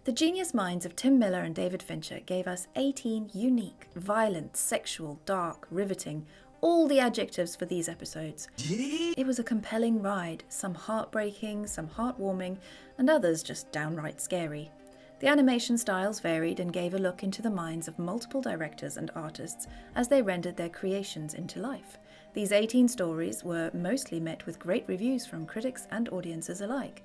The genius minds of Tim Miller and David Fincher gave us 18 unique, violent, sexual, dark, riveting, all the adjectives for these episodes. It was a compelling ride, some heartbreaking, some heartwarming, and others just downright scary. The animation styles varied and gave a look into the minds of multiple directors and artists as they rendered their creations into life. These 18 stories were mostly met with great reviews from critics and audiences alike.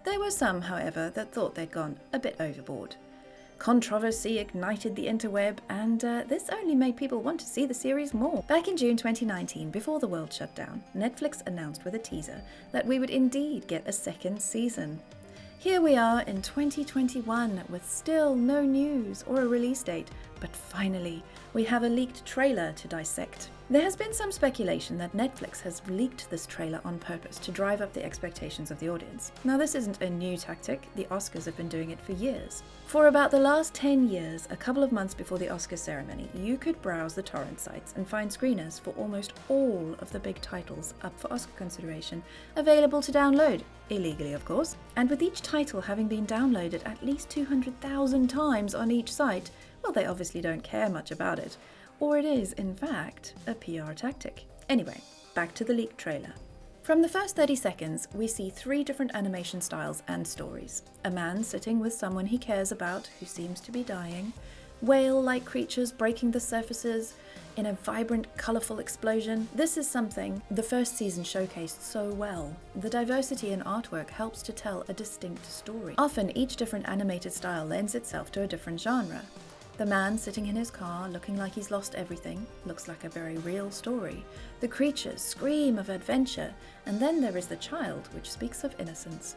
There were some, however, that thought they'd gone a bit overboard. Controversy ignited the interweb, and this only made people want to see the series more. Back in June 2019, before the world shut down, Netflix announced with a teaser that we would indeed get a second season. Here we are in 2021 with still no news or a release date, but finally we have a leaked trailer to dissect. There has been some speculation that Netflix has leaked this trailer on purpose to drive up the expectations of the audience. Now, this isn't a new tactic, the Oscars have been doing it for years. For about the last 10 years, a couple of months before the Oscar ceremony, you could browse the torrent sites and find screeners for almost all of the big titles up for Oscar consideration, available to download, illegally of course. And with each title having been downloaded at least 200,000 times on each site, well, they obviously don't care much about it. Or it is, in fact, a PR tactic. Anyway, back to the leaked trailer. From the first 30 seconds, we see 3 different animation styles and stories. A man sitting with someone he cares about who seems to be dying, whale-like creatures breaking the surfaces in a vibrant, colourful explosion. This is something the first season showcased so well. The diversity in artwork helps to tell a distinct story. Often, each different animated style lends itself to a different genre. The man sitting in his car, looking like he's lost everything, looks like a very real story. The creatures scream of adventure, and then there is the child, which speaks of innocence.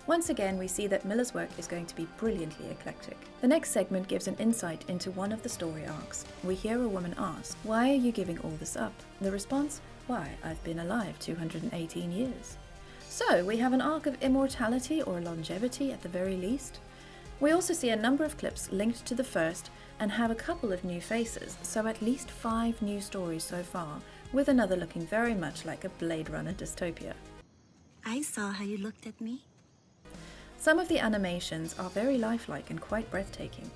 Once again, we see that Miller's work is going to be brilliantly eclectic. The next segment gives an insight into one of the story arcs. We hear a woman ask, "Why are you giving all this up?" The response, "Why, I've been alive 218 years. So we have an arc of immortality or longevity at the very least. We also see a number of clips linked to the first and have a couple of new faces, so at least 5 new stories so far, with another looking very much like a Blade Runner dystopia. I saw how you looked at me. Some of the animations are very lifelike and quite breathtaking.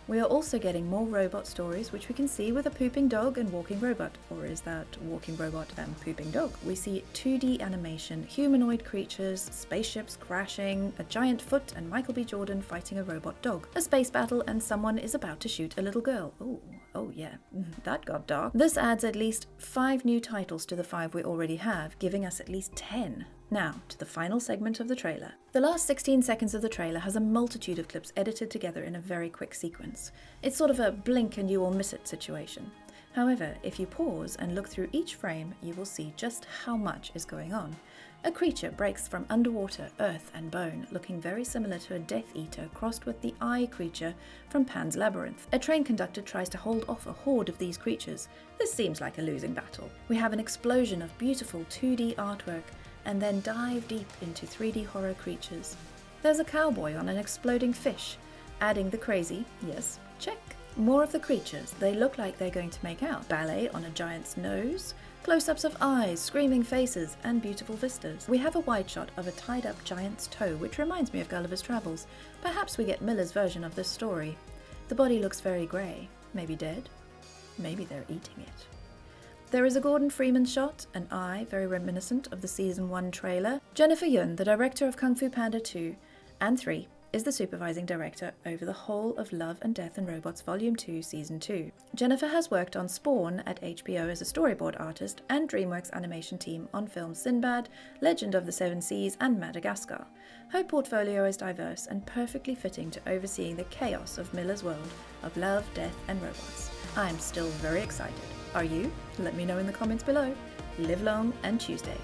We are also getting more robot stories, which we can see with a pooping dog and walking robot. Or is that walking robot and pooping dog? We see 2D animation, humanoid creatures, spaceships crashing, a giant foot, and Michael B. Jordan fighting a robot dog. A space battle, and someone is about to shoot a little girl. Oh yeah, that got dark. This adds at least 5 new titles to the 5 we already have, giving us at least 10. Now, to the final segment of the trailer. The last 16 seconds of the trailer has a multitude of clips edited together in a very quick sequence. It's sort of a blink and you will miss it situation. However, if you pause and look through each frame, you will see just how much is going on. A creature breaks from underwater, earth and bone, looking very similar to a Death Eater crossed with the eye creature from Pan's Labyrinth. A train conductor tries to hold off a horde of these creatures. This seems like a losing battle. We have an explosion of beautiful 2D artwork, and then dive deep into 3D horror creatures. There's a cowboy on an exploding fish, adding the crazy, yes, check. More of the creatures, they look like they're going to make out. Ballet on a giant's nose, close-ups of eyes, screaming faces, and beautiful vistas. We have a wide shot of a tied-up giant's toe, which reminds me of Gulliver's Travels. Perhaps we get Miller's version of this story. The body looks very grey, maybe dead, maybe they're eating it. There is a Gordon Freeman shot, an eye very reminiscent of the Season 1 trailer. Jennifer Yun, the director of Kung Fu Panda 2 and 3, is the supervising director over the whole of Love and Death and Robots Volume 2 Season 2. Jennifer has worked on Spawn at HBO as a storyboard artist and DreamWorks animation team on films Sinbad, Legend of the Seven Seas and Madagascar. Her portfolio is diverse and perfectly fitting to overseeing the chaos of Miller's world of love, death and robots. I am still very excited. Are you? Let me know in the comments below. Live long and Tuesday.